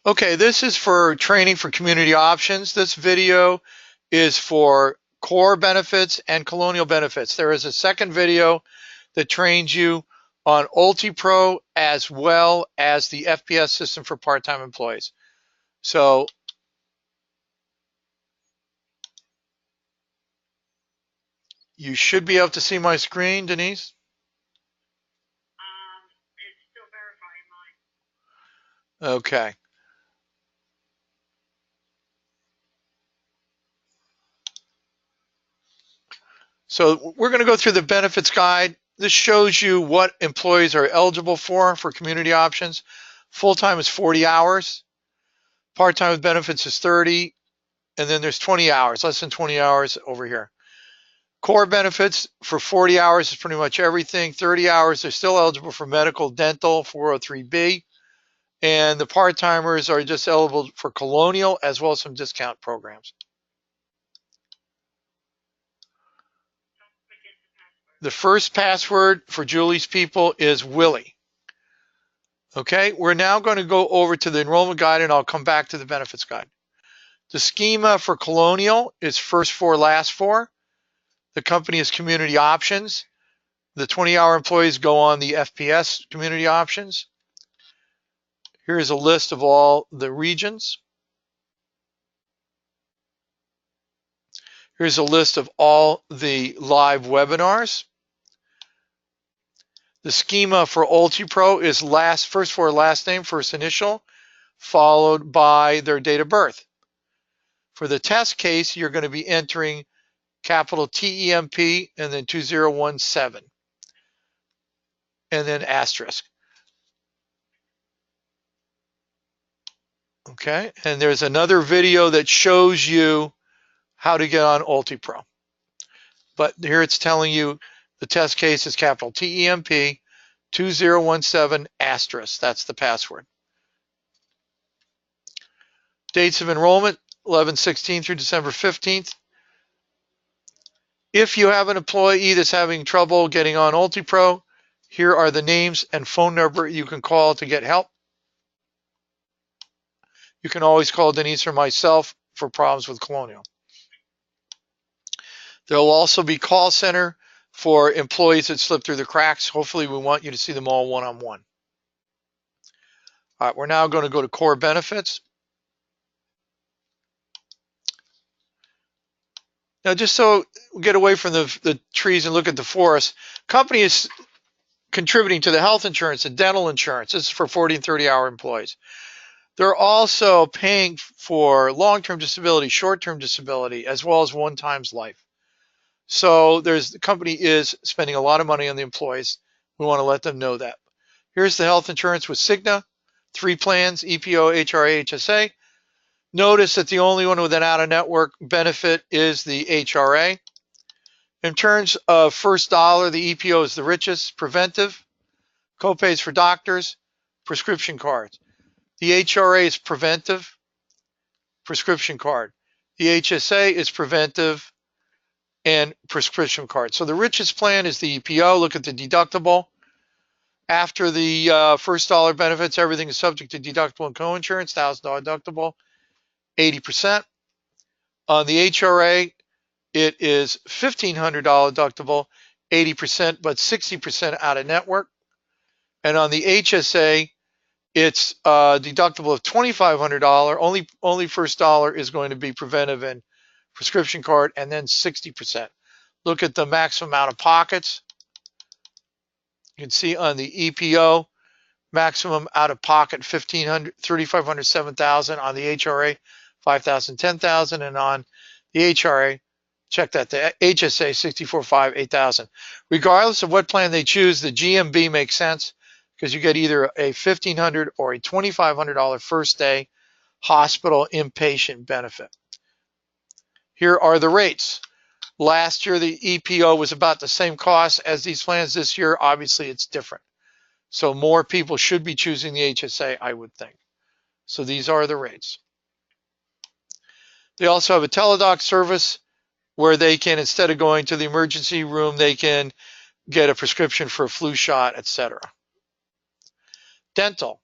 Okay, this is for training for community options. This video is for core benefits and Colonial benefits. There is a second video that trains you on UltiPro as well as the FPS system for part-time employees. So you should be able to see my screen, Denise. It's still verifying mine. Okay. So we're going to go through the benefits guide. This shows you what employees are eligible for community options. Full-time is 40 hours. Part-time with benefits is 30. And then there's 20 hours, less than 20 hours over here. Core benefits for 40 hours is pretty much everything. 30 hours, they're still eligible for medical, dental, 403B. And the part-timers are just eligible for Colonial as well as some discount programs. The first password for Julie's people is Willie. Okay, we're now going to go over to the enrollment guide and I'll come back to the benefits guide. The schema for Colonial is first four, last four. The company is community options. The 20-hour employees go on the FPS community options. Here's a list of all the regions. Here's a list of all the live webinars. The schema for UltiPro is first four, last name, first initial, followed by their date of birth. For the test case, you're going to be entering capital TEMP and then 2017 and then asterisk. Okay, and there's another video that shows you how to get on UltiPro. But here it's telling you the test case is capital TEMP 2017 asterisk. That's the password. Dates of enrollment 11/16 through December 15th. If you have an employee that's having trouble getting on UltiPro, here are the names and phone number you can call to get help. You can always call Denise or myself for problems with Colonial. There will also be call center for employees that slip through the cracks. Hopefully we want you to see them all one-on-one. All right, we're now going to go to core benefits. Now, just so we get away from the trees and look at the forest, company is contributing to the health insurance and dental insurance. This is for 40 and 30-hour employees. They're also paying for long-term disability, short-term disability, as well as one times life. So the company is spending a lot of money on the employees. We want to let them know that. Here's the health insurance with Cigna, 3 plans, EPO, HRA, HSA. Notice that the only one with an out-of-network benefit is the HRA. In terms of first dollar, the EPO is the richest. Preventive, copays for doctors, prescription cards. The HRA is preventive, prescription card. The HSA is preventive and prescription card. So the richest plan is the EPO. Look at the deductible. After the first dollar benefits, everything is subject to deductible and co-insurance, $1,000 deductible, 80%. On the HRA, it is $1,500 deductible, 80%, but 60% out of network. And on the HSA, it's a deductible of $2,500. Only first dollar is going to be preventive and prescription card, and then 60%. Look at the maximum out of pockets. You can see on the EPO, maximum out of pocket $1,500, $3,500, $7,000. On the HRA, $5,000, $10,000, and on the HRA, check that, the HSA, $64,500, $8,000. Regardless of what plan they choose, the GMB makes sense because you get either a $1,500 or a $2,500 first day hospital inpatient benefit. Here are the rates. Last year, the EPO was about the same cost as these plans. This year, obviously, it's different. So more people should be choosing the HSA, I would think. So these are the rates. They also have a teledoc service where they can, instead of going to the emergency room, they can get a prescription for a flu shot, etc. Dental.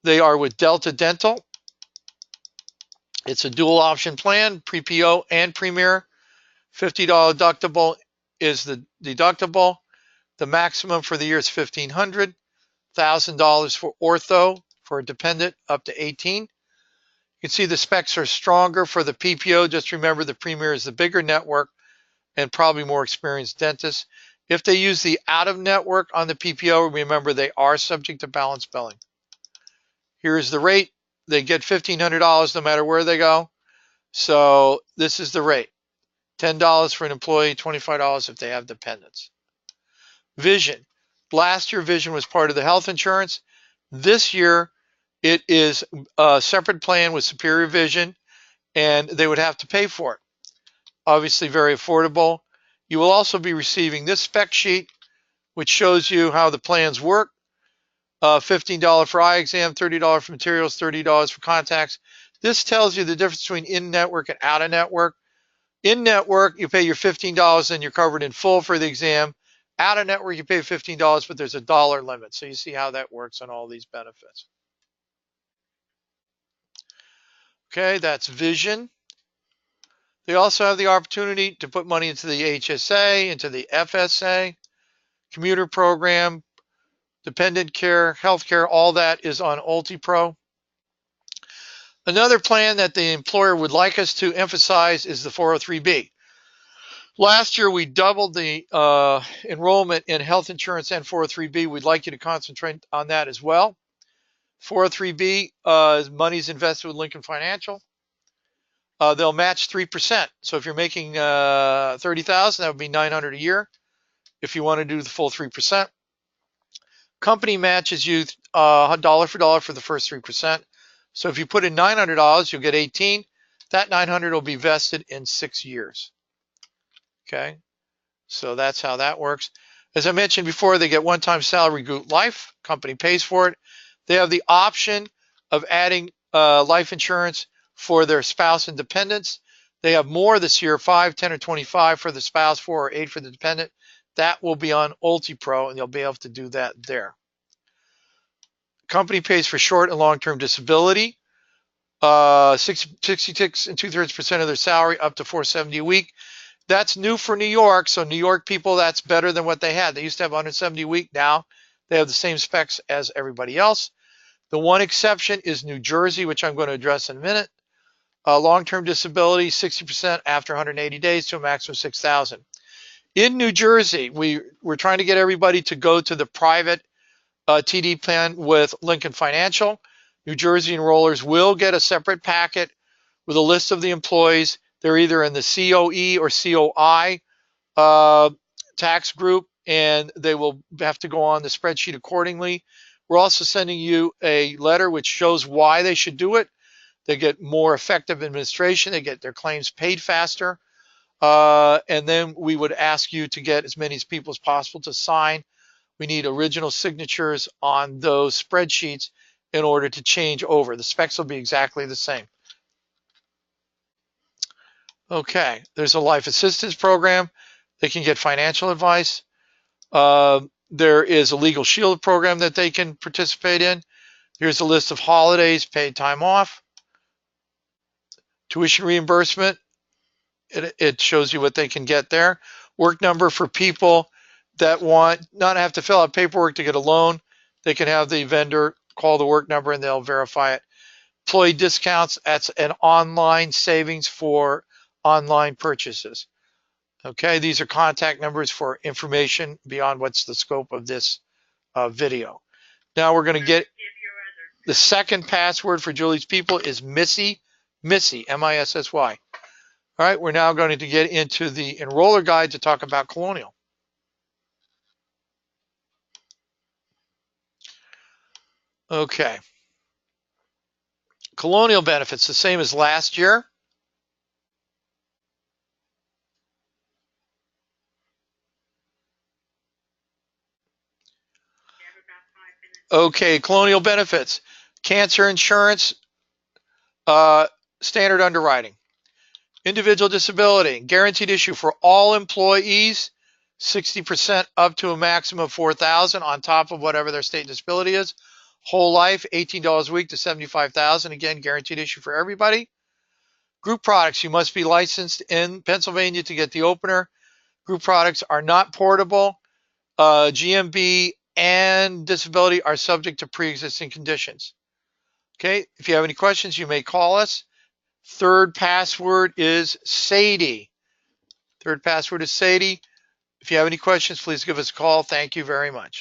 They are with Delta Dental. It's a dual option plan, pre-PO and Premier. $50 deductible is the deductible. The maximum for the year is $1,500. $1,000 for ortho for a dependent up to 18. You can see the specs are stronger for the PPO. Just remember the Premier is the bigger network and probably more experienced dentists. If they use the out-of-network on the PPO, remember they are subject to balance billing. Here's the rate. They get $1,500 no matter where they go. So this is the rate. $10 for an employee, $25 if they have dependents. Vision. Last year, Vision was part of the health insurance. This year, it is a separate plan with Superior Vision, and they would have to pay for it. Obviously, very affordable. You will also be receiving this spec sheet, which shows you how the plans work. $15 for eye exam, $30 for materials, $30 for contacts. This tells you the difference between in-network and out-of-network. In-network, you pay your $15 and you're covered in full for the exam. Out-of-network, you pay $15, but there's a dollar limit. So you see how that works on all these benefits. Okay, that's Vision. They also have the opportunity to put money into the HSA, into the FSA, commuter program, dependent care, healthcare, all that is on UltiPro. Another plan that the employer would like us to emphasize is the 403B. Last year, we doubled the enrollment in health insurance and 403B. We'd like you to concentrate on that as well. 403B money is invested with Lincoln Financial. They'll match 3%. So if you're making $30,000, that would be $900 a year. If you want to do the full 3%, company matches you dollar for dollar for the first 3%. So if you put in $900, you'll get 18. That 900 will be vested in 6 years. Okay, so that's how that works. As I mentioned before, they get one-time salary group life. Company pays for it. They have the option of adding life insurance for their spouse and dependents. They have more this year, 5, 10, or 25 for the spouse, 4 or 8 for the dependent. That will be on UltiPro, and you'll be able to do that there. Company pays for short and long-term disability, 66 and 2/3% of their salary, up to $470 a week. That's new for New York. So New York people, that's better than what they had. They used to have 170 a week. Now they have the same specs as everybody else. The one exception is New Jersey, which I'm going to address in a minute. Long-term disability, 60% after 180 days to a maximum of $6,000. In New Jersey, we're trying to get everybody to go to the private TD plan with Lincoln Financial. New Jersey enrollers will get a separate packet with a list of the employees. They're either in the COE or COI tax group, and they will have to go on the spreadsheet accordingly. We're also sending you a letter which shows why they should do it. They get more effective administration. They get their claims paid faster. And then we would ask you to get as many people as possible to sign. We need original signatures on those spreadsheets in order to change over. The specs will be exactly the same. Okay, there's a life assistance program. They can get financial advice. There is a legal shield program that they can participate in. Here's a list of holidays, paid time off. Tuition reimbursement. It shows you what they can get there. Work number for people that want not have to fill out paperwork to get a loan. They can have the vendor call the work number and they'll verify it. Employee discounts, that's an online savings for online purchases. Okay, these are contact numbers for information beyond what's the scope of this video. Now we're going to get the second password for Julie's people is Missy, M-I-S-S-Y. All right, we're now going to get into the enroller guide to talk about Colonial. Okay. Colonial benefits, the same as last year. Okay, Colonial benefits. Cancer insurance, standard underwriting. Individual disability, guaranteed issue for all employees, 60% up to a maximum of $4,000 on top of whatever their state disability is. Whole life, $18 a week to $75,000. Again, guaranteed issue for everybody. Group products, you must be licensed in Pennsylvania to get the opener. Group products are not portable. GMB and disability are subject to pre-existing conditions. Okay, if you have any questions, you may call us. Third password is Sadie. Third password is Sadie. If you have any questions, please give us a call. Thank you very much.